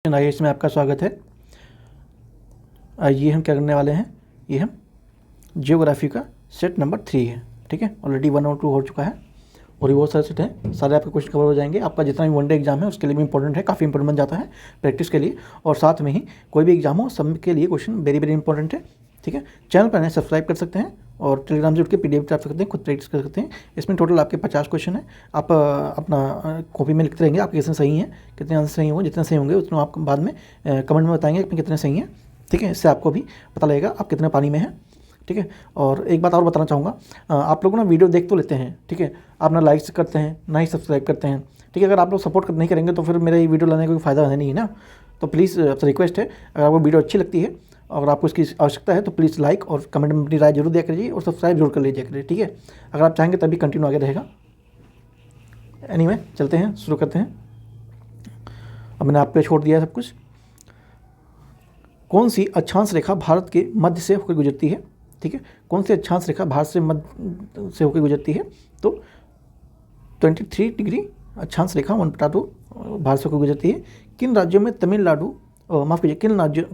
आइए, इसमें आपका स्वागत है। ये हम क्या करने वाले हैं, ये हम जियोग्राफी का सेट नंबर 3 है। ठीक है, ऑलरेडी 1 और 2 हो चुका है और ये बहुत सारे सेट हैं, सारे आपके क्वेश्चन कवर हो जाएंगे। आपका जितना भी वनडे एग्जाम है उसके लिए भी इंपॉर्टेंट है, काफ़ी इंपॉर्टेंट बन जाता है प्रैक्टिस के लिए, और साथ में ही कोई भी एग्जाम हो सब के लिए क्वेश्चन वेरी वेरी इंपॉर्टेंट है। ठीक है, चैनल पर सब्सक्राइब कर सकते हैं और टेलीग्राम से उठ के PDF डाल सकते हैं, खुद प्रैक्टिस कर सकते हैं। इसमें टोटल आपके 50 क्वेश्चन है। आप अपना कॉपी में लिखते रहेंगे आपके कितने सही हैं, कितने आंसर सही होंगे। जितने सही होंगे उतना आप बाद में कमेंट में बताएंगे कि कितने सही हैं। ठीक है, इससे आपको भी पता लगेगा आप कितने पानी में हैं। ठीक है, और एक बात और बताना चाहूँगा, आप लोग ना वीडियो देख तो लेते हैं, ठीक है, आप ना लाइक्स करते हैं ना ही सब्सक्राइब करते हैं। ठीक है, अगर आप लोग सपोर्ट नहीं करेंगे तो फिर मेरा ये वीडियो लाने का कोई फ़ायदा है नहीं है ना। तो प्लीज़ आपसे रिक्वेस्ट है, अगर आपको वीडियो अच्छी लगती है और आपको इसकी आवश्यकता है तो प्लीज़ लाइक और कमेंट में अपनी राय जरूर दिया करिए और सब्सक्राइब जरूर कर लीजिए करिए। ठीक है, अगर आप चाहेंगे तभी कंटिन्यू आगे रहेगा। एनीवे, चलते हैं, शुरू करते हैं। अब मैंने आप पे छोड़ दिया है सब कुछ। कौन सी अक्षांश रेखा भारत के मध्य से होकर गुजरती है? ठीक है, कौन सी अक्षांश रेखा भारत से मध्य से होकर गुजरती है? तो 23 डिग्री अक्षांश रेखा 1/2 भारत से होकर गुजरती है। किन राज्यों में तमिलनाडु माफ़ कीजिए,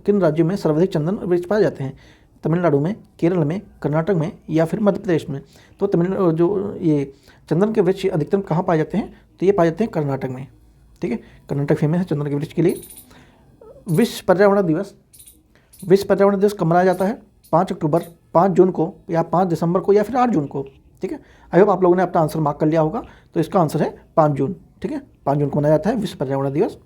किन राज्यों में सर्वाधिक चंदन वृक्ष पाए जाते हैं? तमिलनाडु में, केरल में, कर्नाटक में या फिर मध्य प्रदेश में? तो तमिलनाडु जो ये चंदन के वृक्ष अधिकतम कहाँ पाए जाते हैं? तो ये पाए जाते हैं कर्नाटक में। ठीक है, कर्नाटक फेमस है चंदन के वृक्ष के लिए। विश्व पर्यावरण दिवस कब मनाया जाता है? 5 अक्टूबर, 5 जून को या 5 दिसंबर को या फिर 8 जून को? ठीक है, आई होप आप लोगों ने अपना आंसर मार्क कर लिया होगा। तो इसका आंसर है 5 जून। ठीक है, 5 जून को मनाया जाता है विश्व पर्यावरण दिवस।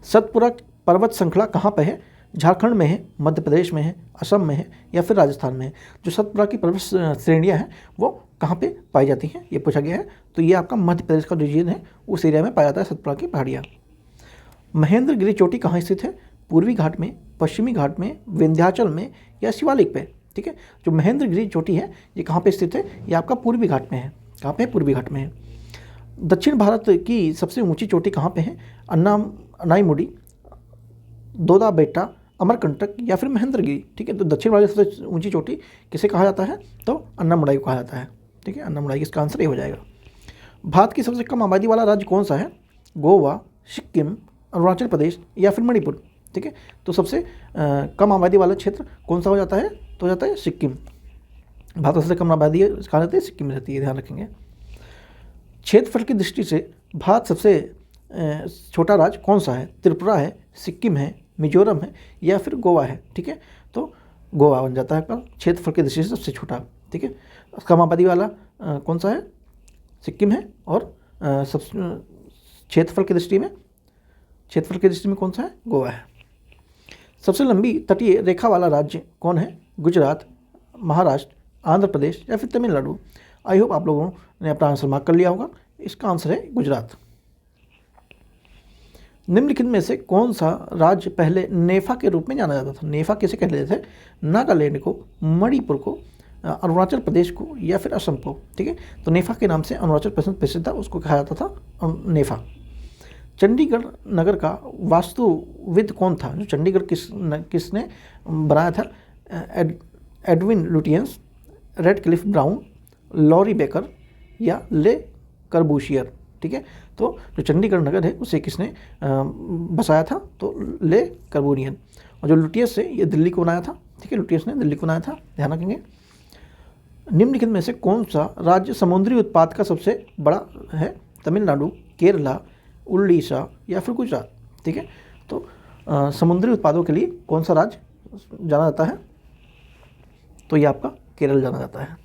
सतपुरा पर्वत श्रृंखला कहाँ पे है? झारखंड में है, मध्य प्रदेश में है, असम में है या फिर राजस्थान में है? जो सतपुरा की पर्वत श्रेणियाँ हैं वो कहाँ पे पाई जाती हैं, ये पूछा गया है। तो ये आपका मध्य प्रदेश का रीजन है, उस एरिया में पाया जाता है सतपुरा की पहाड़ियाँ। महेंद्रगिरी चोटी कहाँ स्थित है? पूर्वी घाट में, पश्चिमी घाट में, विंध्याचल में या शिवालिक पे? ठीक है, जो महेंद्रगिरी चोटी है ये कहाँ पे स्थित है? ये आपका पूर्वी घाट में है। कहाँ पे? पूर्वी घाट में है। दक्षिण भारत की सबसे ऊंची चोटी कहाँ पे है? अनाईमुडी, दोदा बेट्टा, अमरकंटक या फिर महेंद्रगिरी? ठीक है, तो दक्षिण भारत की सबसे ऊंची चोटी किसे कहा जाता है? तो अन्नामुलाई को कहा जाता है। ठीक है, अन्नामुलाई, इसका आंसर ये हो जाएगा। भारत की सबसे कम आबादी वाला राज्य कौन सा है? गोवा, सिक्किम, अरुणाचल प्रदेश या फिर मणिपुर? ठीक है, तो सबसे कम आबादी वाला क्षेत्र कौन सा हो जाता है? तो हो जाता है सिक्किम। भारत में सबसे कम आबादी कहाँ रहती है? सिक्किम में रहती है, ध्यान रखेंगे। क्षेत्रफल की दृष्टि से भारत सबसे छोटा राज्य कौन सा है? त्रिपुरा है, सिक्किम है, मिजोरम है या फिर गोवा है? ठीक है, तो गोवा बन जाता है आपका क्षेत्रफल की दृष्टि से सबसे छोटा। ठीक है, कम आबादी वाला कौन सा है? सिक्किम है, और सब क्षेत्रफल की दृष्टि में कौन सा है? गोवा है। सबसे लंबी तटीय रेखा वाला राज्य कौन है? गुजरात, महाराष्ट्र, आंध्र प्रदेश या फिर तमिलनाडु? आई होप आप लोगों ने अपना आंसर मार्क कर लिया होगा। इसका आंसर है गुजरात। निम्नलिखित में से कौन सा राज्य पहले नेफा के रूप में जाना जाता था? नेफा किसे कहते थे? नागालैंड को, मणिपुर को, अरुणाचल प्रदेश को या फिर असम को? ठीक है, तो नेफा के नाम से अरुणाचल प्रदेश प्रसिद्ध था, उसको कहा जाता था नेफा। चंडीगढ़ नगर का वास्तुविद कौन था? जो चंडीगढ़ किसने बनाया था? Edwin Lutyens, Radcliffe Brown, Laurie Baker या ले कर्बूशियर? ठीक है, तो जो चंडीगढ़ नगर है उसे किसने बसाया था? तो ले कर्बूनियन। और जो लुटियंस है ये दिल्ली को बनाया था। ठीक है, लुटियंस ने दिल्ली को बनाया था, ध्यान रखेंगे। निम्नलिखित में से कौन सा राज्य समुद्री उत्पाद का सबसे बड़ा है? तमिलनाडु, केरला, उड़ीसा या फिर गुजरात? ठीक है, तो समुद्री उत्पादों के लिए कौन सा राज्य जाना जाता है? तो ये आपका केरल जाना जाता है।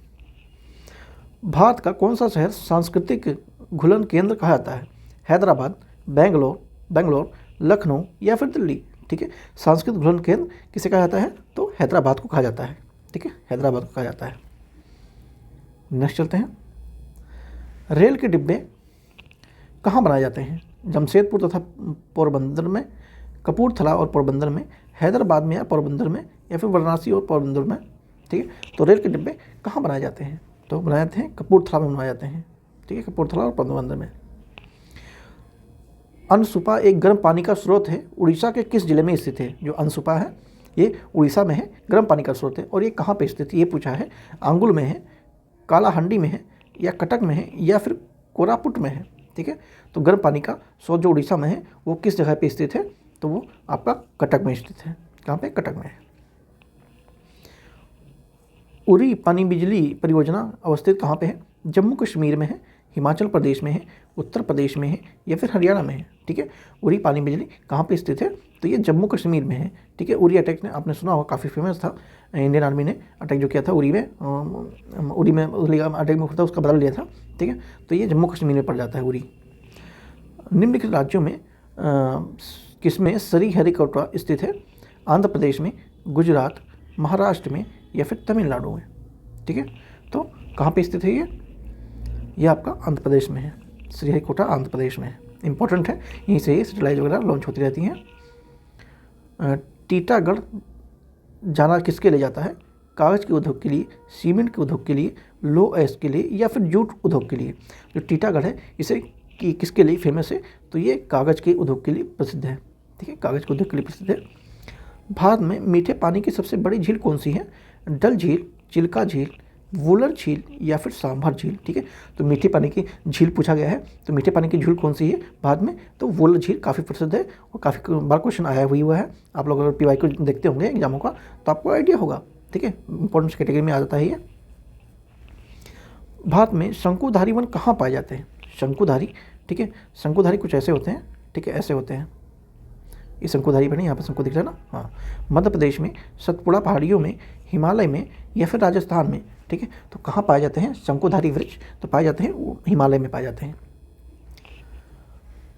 भारत का कौन सा शहर सांस्कृतिक घुलन केंद्र कहा जाता है? हैदराबाद, बेंगलोर, लखनऊ या फिर दिल्ली? ठीक है, सांस्कृतिक घुलन केंद्र किसे कहा जाता है? तो हैदराबाद को कहा जाता है। ठीक है, हैदराबाद को कहा जाता है। नेक्स्ट चलते हैं। रेल के डिब्बे कहाँ बनाए जाते हैं? जमशेदपुर तथा पोरबंदर में, कपूरथला और पोरबंदर में, हैदराबाद में या पोरबंदर में या फिर वाराणसी और पोरबंदर में? ठीक है, तो रेल के डिब्बे कहाँ बनाए जाते हैं? तो बनाए जाते हैं कपूरथला में बनाए जाते हैं। ठीक है, कपूरथला और पोरबंदर में। अनसुपा एक गर्म पानी का स्रोत है, उड़ीसा के किस जिले में स्थित है? जो अनसुपा है ये उड़ीसा में है, गर्म पानी का स्रोत है, और ये कहाँ पे स्थित है ये पूछा है। आंगुल में है, कालाहंडी में है या कटक में है या फिर कोरापुट में है? ठीक है, तो गर्म पानी का स्रोत जो उड़ीसा में है वो किस जगह पे स्थित है? तो वो आपका कटक में स्थित है। कहाँ पे? कटक में है। उरी पानी बिजली परियोजना अवस्थित कहाँ पे है? जम्मू कश्मीर में है, हिमाचल प्रदेश में है, उत्तर प्रदेश में है या फिर हरियाणा में है। ठीक है, उरी पानी बिजली कहाँ पे स्थित है? तो ये जम्मू कश्मीर में है। ठीक है, उरी अटैक ने आपने सुना होगा, काफ़ी फेमस था। इंडियन आर्मी ने अटैक जो किया था उरी में अटैक में था, उसका बदला लिया था। ठीक है, तो ये जम्मू कश्मीर में पड़ जाता है उरी। निम्नलिखित राज्यों में किसमें श्रीहरिकोटा स्थित है? आंध्र प्रदेश में, गुजरात, महाराष्ट्र में या फिर तमिलनाडु में। ठीक है, तो कहाँ पे स्थित है ये आपका आंध्र प्रदेश में है। श्रीहरिकोटा आंध्र प्रदेश में है, इंपॉर्टेंट है, यहीं से ही सैटेलाइट वगैरह लॉन्च होती रहती हैं। टीटागढ़ जाना किसके लिए जाता है? कागज़ के उद्योग के लिए, सीमेंट के उद्योग के लिए, लो एस के लिए या फिर जूट उद्योग के लिए। जो टीटागढ़ है इसे कि किसके लिए फेमस है? तो ये कागज़ के उद्योग के लिए प्रसिद्ध है। ठीक है, कागज़ के उद्योग के लिए प्रसिद्ध है। भारत में मीठे पानी की सबसे बड़ी झील कौन सी है? डल झील, चिल्का झील, वुलर झील या फिर सांभर झील। ठीक है, तो मीठे पानी की झील पूछा गया है, तो मीठे पानी की झील कौन सी है भारत में? तो वुलर झील काफ़ी प्रसिद्ध है और काफ़ी बार क्वेश्चन आया हुआ है। आप लोग अगर पीवाई को देखते होंगे एग्जामों का तो आपको आइडिया होगा। ठीक है, इंपॉर्टेंस कैटेगरी में आ जाता है ये। भारत में शंकुधारी वन कहाँ पाए जाते हैं? शंकुधारी, ठीक है, शंकुधारी कुछ ऐसे होते हैं। ठीक है, ऐसे होते हैं, ये शंकुधारी बने, यहाँ पर शंकु दिख रहा है ना। हाँ, मध्य प्रदेश में, सतपुड़ा पहाड़ियों में, हिमालय में या फिर राजस्थान में। ठीक है, तो कहाँ पाए जाते हैं शंकुधारी वृक्ष? तो पाए जाते हैं वो हिमालय में पाए जाते हैं।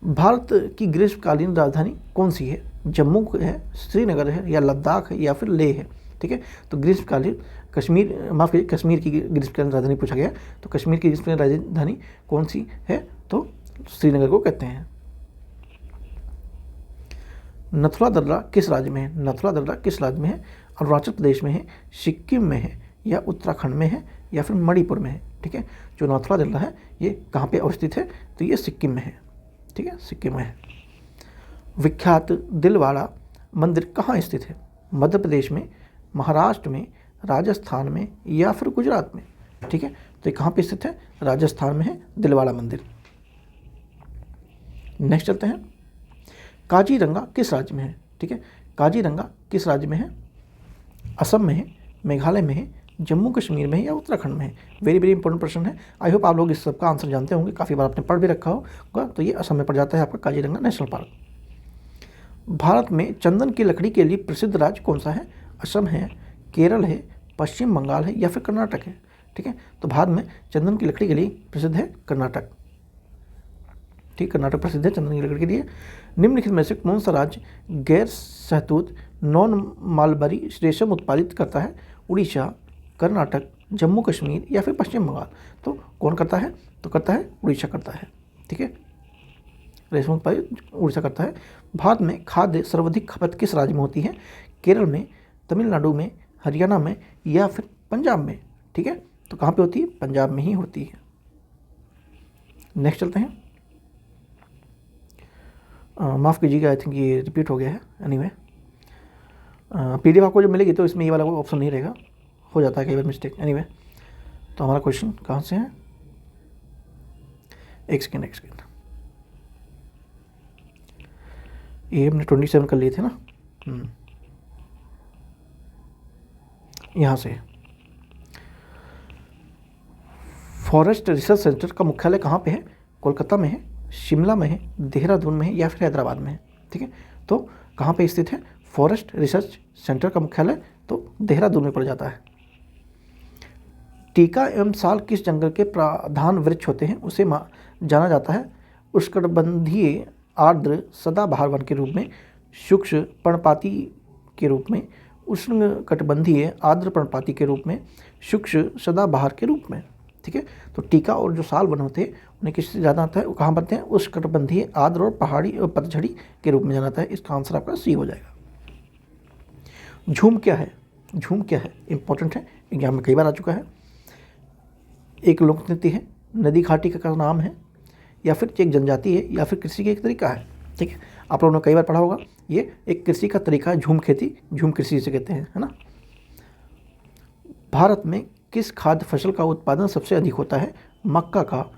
भारत की ग्रीष्मकालीन राजधानी कौन सी है? जम्मू है, श्रीनगर है या लद्दाख है या फिर लेह है। ठीक है, तो ग्रीष्मकालीन कश्मीर, माफ़ कीजिए, कश्मीर की ग्रीष्मकालीन राजधानी पूछा गया, तो कश्मीर की ग्रीष्मकालीन राजधानी कौन सी है? तो श्रीनगर को कहते हैं। नथुला दर्रा किस राज्य में है? नथुला दर्रा किस राज्य में है? अरुणाचल प्रदेश में है, सिक्किम में है या उत्तराखंड में है या फिर मणिपुर में है। ठीक है, जो नथुला दर्रा है ये कहाँ पे अवस्थित है? तो ये सिक्किम में है। ठीक है, सिक्किम में है। विख्यात दिलवाड़ा मंदिर कहाँ स्थित है? मध्य प्रदेश में, महाराष्ट्र में, राजस्थान में या फिर गुजरात में। ठीक है, तो ये कहाँ पे स्थित है? राजस्थान में है दिलवाड़ा मंदिर। नेक्स्ट चलते हैं, काजीरंगा किस राज्य में है? ठीक है, काजीरंगा किस राज्य में है? असम में है, मेघालय में है, जम्मू कश्मीर में है या उत्तराखंड में है? वेरी वेरी इंपॉर्टेंट प्रश्न है। आई होप आप लोग इस सबका आंसर जानते होंगे, काफ़ी बार आपने पढ़ भी रखा होगा। तो ये असम में पड़ जाता है आपका काजीरंगा नेशनल पार्क। भारत में चंदन की लकड़ी के लिए प्रसिद्ध राज्य कौन सा है? असम है, केरल है, पश्चिम बंगाल है या फिर कर्नाटक है। ठीक है, तो भारत में चंदन की लकड़ी के लिए प्रसिद्ध है कर्नाटक। ठीक, कर्नाटक प्रसिद्ध है चंदन की लकड़ी के लिए। निम्नलिखित में से कौन सा राज्य गैर सहतूत नॉन मालबरी रेशम उत्पादित करता है? उड़ीसा, कर्नाटक, जम्मू कश्मीर या फिर पश्चिम बंगाल। तो कौन करता है? तो करता है उड़ीसा करता है। ठीक है, रेशम उत्पादित उड़ीसा करता है। भारत में खाद्य सर्वाधिक खपत किस राज्य में होती है? केरल में, तमिलनाडु में, हरियाणा में या फिर पंजाब में। ठीक है, तो कहाँ पे होती है? पंजाब में ही होती है। नेक्स्ट चलते हैं, माफ़ कीजिएगा, आई थिंक ये रिपीट हो गया है। एनीवे, PDF आपको जब मिलेगी तो इसमें ये वाला ऑप्शन नहीं रहेगा, हो जाता है कई बार मिस्टेक। एनीवे, तो हमारा क्वेश्चन कहाँ से है? एक सेकेंड, ये हमने 27 कर लिए थे ना। यहाँ से फॉरेस्ट रिसर्च सेंटर का मुख्यालय कहाँ पे है? कोलकाता में है, शिमला में है, देहरादून में है या फिर हैदराबाद में है। ठीक है, तो कहाँ पे स्थित है फॉरेस्ट रिसर्च सेंटर का मुख्यालय? तो देहरादून में पड़ जाता है। टीका एवं साल किस जंगल के प्रधान वृक्ष होते हैं? उसे जाना जाता है उष्णकटिबंधीय आर्द्र सदाबहार वन के रूप में, शुष्क पर्णपाती के रूप में, उष्णकटिबंधीय आर्द्र पर्णपाती के रूप में, शुष्क सदाबहार के रूप में। ठीक है, तो टीका और जो साल वन होते हैं उन्हें किससे जाना आता है? वो कहाँ बनते हैं? उष्णकटिबंधीय आर्द्र और पहाड़ी और पतझड़ी के रूप में जाना आता है। इसका आंसर आपका सी हो जाएगा। झूम क्या है? झूम क्या है? इंपॉर्टेंट है, एग्जाम में कई बार आ चुका है। एक लोक नृत्य है, नदी घाटी का नाम है या फिर एक जनजाति है या फिर कृषि का एक तरीका है। ठीक है, आप लोगों ने कई बार पढ़ा होगा, ये एक कृषि का तरीका है। झूम खेती, झूम कृषि से कहते हैं, है ना। भारत में किस खाद्य फसल का उत्पादन सबसे अधिक होता है? मक्का का,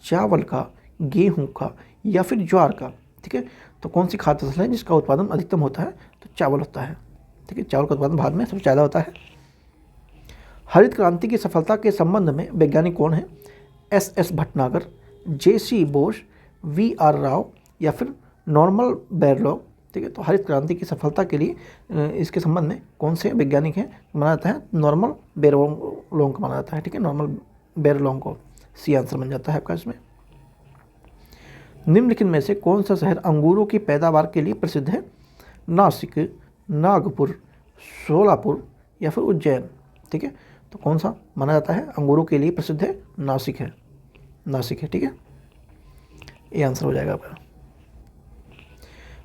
चावल का, गेहूं का या फिर ज्वार का। ठीक है। तो कौन सी खाद्य फसल है जिसका उत्पादन अधिकतम होता है? तो चावल होता है, ठीक है। चावल का उत्पादन भारत में सबसे ज़्यादा होता है। हरित क्रांति की सफलता के संबंध में वैज्ञानिक कौन है? S Bhatnagar, JC Bose, VR Rao या फिर नॉर्मन बोरलॉग, ठीक है। तो हरित क्रांति की सफलता के लिए इसके संबंध में कौन से वैज्ञानिक हैं? माना जाता है नॉर्मन बोरलॉग को माना जाता है, ठीक है। नॉर्मन बोरलॉग को सी आंसर बन जाता है आपका इसमें। निम्नलिखित में से कौन सा शहर अंगूरों की पैदावार के लिए प्रसिद्ध है? नासिक, नागपुर, सोलापुर या फिर उज्जैन, ठीक है। तो कौन सा माना जाता है अंगूरों के लिए प्रसिद्ध है? नासिक है, नासिक है, ठीक है। ये आंसर हो जाएगा आपका।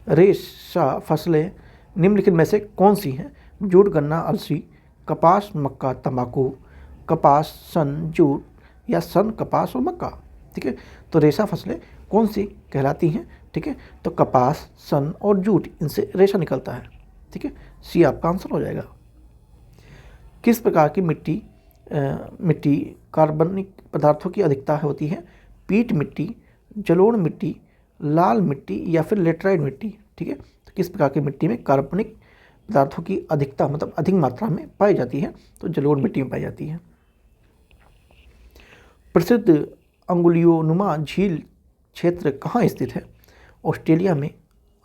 रेशा फसलें निम्नलिखित में से कौन सी हैं? जूट, गन्ना, अलसी, कपास, मक्का, तंबाकू, कपास, सन, जूट या सन, कपास और मक्का, ठीक है। तो रेशा फसलें कौन सी कहलाती हैं? ठीक है। तो कपास, सन और जूट, इनसे रेशा निकलता है, ठीक है। सी आपका आंसर हो जाएगा। किस प्रकार की मिट्टी कार्बनिक पदार्थों की अधिकता होती है? पीट मिट्टी, जलोढ़ मिट्टी, लाल मिट्टी या फिर लेटराइट मिट्टी, ठीक है। तो किस प्रकार की मिट्टी में कार्बनिक पदार्थों की अधिकता मतलब अधिक मात्रा में पाई जाती है? तो जलोढ़ मिट्टी में पाई जाती है। प्रसिद्ध अंगुलियोनुमा झील क्षेत्र कहाँ स्थित है? ऑस्ट्रेलिया में,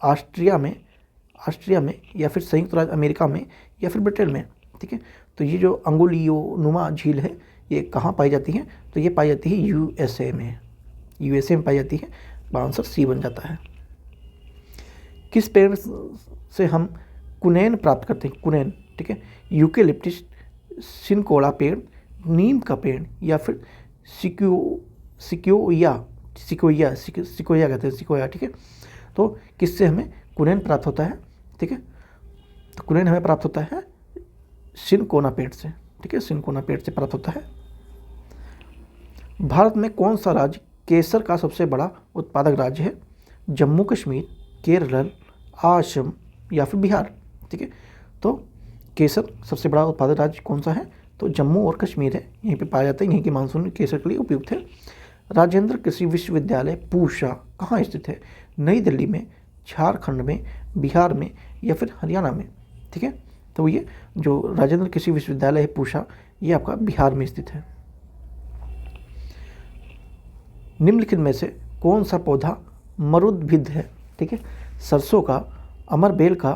ऑस्ट्रिया में या फिर संयुक्त राज्य अमेरिका में या फिर ब्रिटेन में, ठीक है। तो ये जो अंगुलियोनुमा झील है ये कहाँ पाई जाती है? तो ये पाई जाती है USA में, USA में पाई जाती है। आंसर सी बन जाता है। किस पेड़ से हम कुनैन प्राप्त करते हैं? कुनैन, ठीक है। यूकेलिप्टिस, सिनकोला पेड़, नीम का पेड़ या फिर सिकोया कहते हैं, सिकोया, ठीक है। तो किससे हमें कुनैन प्राप्त होता है? ठीक है। तो कुनैन हमें प्राप्त होता है सिनकोना पेड़ से, ठीक है। सिनकोना पेड़ से प्राप्त होता है। भारत में कौन सा राज्य केसर का सबसे बड़ा उत्पादक राज्य है? जम्मू कश्मीर, केरल, असम या फिर बिहार, ठीक है। तो केसर सबसे बड़ा उत्पादक राज्य कौन सा है? तो जम्मू और कश्मीर है, यहीं पे पाया जाता है। यहीं की मानसून केसर के लिए उपयुक्त है। राजेंद्र कृषि विश्वविद्यालय पूसा कहाँ स्थित है? नई दिल्ली में, झारखंड में, बिहार में या फिर हरियाणा में, ठीक है। तो ये जो राजेंद्र कृषि विश्वविद्यालय है पूसा, ये आपका बिहार में स्थित है। निम्नलिखित में से कौन सा पौधा मरुद्भिद है? ठीक है। सरसों का, अमरबेल का,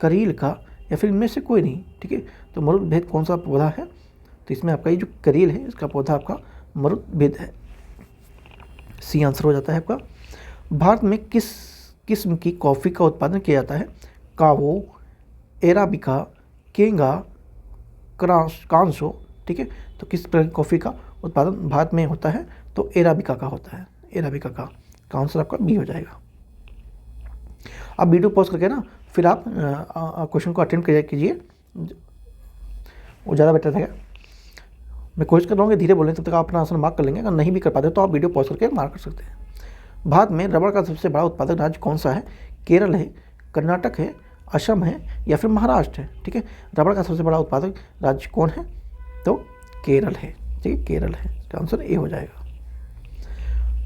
करील का या फिर इनमें से कोई नहीं, ठीक है। तो मरुद्भिद कौन सा पौधा है? तो इसमें आपका ये जो करील है इसका पौधा आपका मरुद्भिद है। सी आंसर हो जाता है आपका। भारत में किस किस्म की कॉफ़ी का उत्पादन किया जाता है? कावो, एराबिका, केंगा, कांसो, ठीक है। तो किस प्रकार की कॉफ़ी का उत्पादन भारत में होता है? तो एराबिका का होता है, एराबिका का आंसर आपका बी हो जाएगा। आप वीडियो पॉज करके ना फिर आप क्वेश्चन को अटेम्प्ट कीजिए, वो ज़्यादा बेटर रहेगा। मैं कोशिश कर रहा हूँ कि धीरे बोलें, तब तक आप अपना आंसर मार्क कर लेंगे। अगर नहीं भी कर पाते तो आप वीडियो पॉज करके मार्क कर सकते हैं। भारत में रबड़ का सबसे बड़ा उत्पादक राज्य कौन सा है? केरल है, कर्नाटक है, असम है या फिर महाराष्ट्र है, ठीक है। रबड़ का सबसे बड़ा उत्पादक राज्य कौन है? तो केरल है, ठीक है, केरल है। इसका आंसर ए हो जाएगा।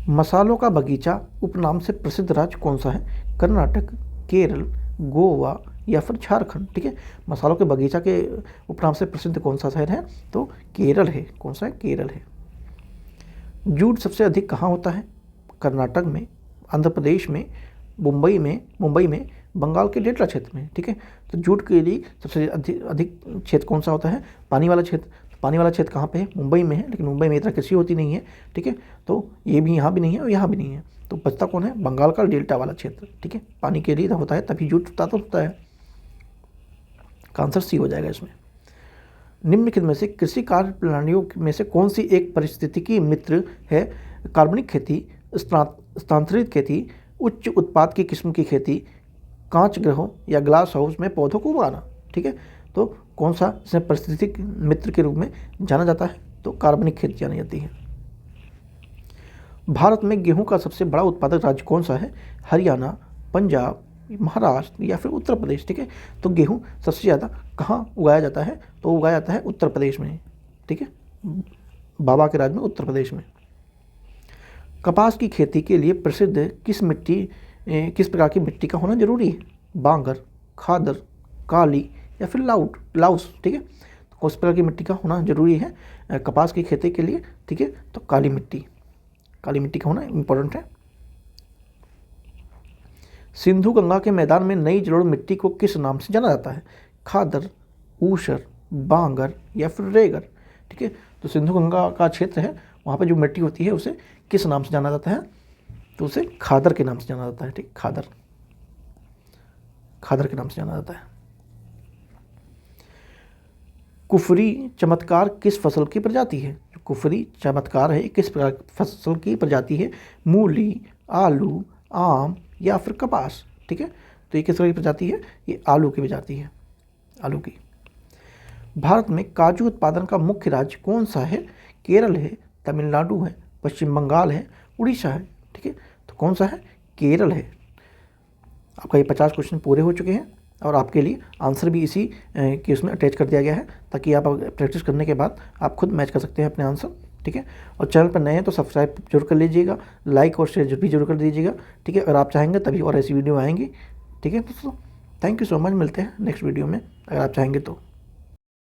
मसालों का बगीचा उपनाम से प्रसिद्ध राज्य कौन सा है? कर्नाटक, केरल, गोवा या फिर झारखंड, ठीक है। मसालों के बगीचा के उपनाम से प्रसिद्ध कौन सा शहर है? तो केरल है। कौन सा है? केरल है। जूट सबसे अधिक कहाँ होता है? कर्नाटक में, आंध्र प्रदेश में, मुंबई में, बंगाल के डेल्टा क्षेत्र में, ठीक है। तो जूट के लिए सबसे अधिक क्षेत्र कौन सा होता है? पानी वाला क्षेत्र। पानी वाला क्षेत्र कहाँ पे है? मुंबई में है, लेकिन मुंबई में इतना कृषि होती नहीं है, ठीक है। तो ये भी यहाँ भी नहीं है और यहाँ भी नहीं है। तो बचता कौन है? बंगाल का डेल्टा वाला क्षेत्र, ठीक है। पानी के लिए होता है तभी जूट उत्पादन होता है। का आंसर सी हो जाएगा इसमें। निम्नलिखित में से कृषि कार्य प्रणालियों में से कौन सी एक पारिस्थितिकी मित्र है? कार्बनिक खेती, स्थानांतरित खेती, उच्च उत्पाद की किस्म की खेती, कांच गृहों या ग्लास हाउस में पौधों को उगाना, ठीक है। तो कौन सा इसमें पारिस्थितिक मित्र के रूप में जाना जाता है? तो कार्बनिक खेती जानी जाती है। भारत में गेहूं का सबसे बड़ा उत्पादक राज्य कौन सा है? हरियाणा, पंजाब, महाराष्ट्र या फिर उत्तर प्रदेश, ठीक है। तो गेहूं सबसे ज़्यादा कहाँ उगाया जाता है? तो उगाया जाता है उत्तर प्रदेश में, ठीक है, बाबा के राज्य में, उत्तर प्रदेश में। कपास की खेती के लिए प्रसिद्ध किस मिट्टी किस प्रकार की मिट्टी का होना जरूरी है? बांगर, खादर, काली या फिर लाउस, ठीक है। तो कौन सी प्रकार की मिट्टी का होना जरूरी है कपास की खेती के लिए? ठीक है, तो काली मिट्टी का होना इंपॉर्टेंट है। सिंधु गंगा के मैदान में नई जलोढ़ मिट्टी को किस नाम से जाना जाता है? खादर, ऊसर, बांगर या फिर रेगर, ठीक है। तो सिंधु गंगा का क्षेत्र है, वहाँ पर जो मिट्टी होती है उसे किस नाम से जाना जाता है? तो उसे खादर के नाम से जाना जाता है, ठीक, खादर के नाम से जाना जाता है। कुफरी चमत्कार किस फसल की प्रजाति है? जो कुफरी चमत्कार है किस प्रकार फसल की प्रजाति है? मूली, आलू, आम या फिर कपास, ठीक है। तो ये किस तरह की प्रजाति है? ये आलू की प्रजाति है, आलू की। भारत में काजू उत्पादन का मुख्य राज्य कौन सा है? केरल है, तमिलनाडु है, पश्चिम बंगाल है, उड़ीसा है, ठीक है। तो कौन सा है? केरल है। आपका ये 50 क्वेश्चन पूरे हो चुके हैं और आपके लिए आंसर भी इसी के उसमें अटैच कर दिया गया है, ताकि आप प्रैक्टिस करने के बाद आप खुद मैच कर सकते हैं अपने आंसर, ठीक है। और चैनल पर नए हैं तो सब्सक्राइब जरूर कर लीजिएगा, लाइक और शेयर भी जरूर कर दीजिएगा, ठीक है। अगर आप चाहेंगे तभी और ऐसी वीडियो आएंगी, ठीक है दोस्तों। थैंक यू सो मच, मिलते हैं नेक्स्ट वीडियो में अगर आप चाहेंगे तो।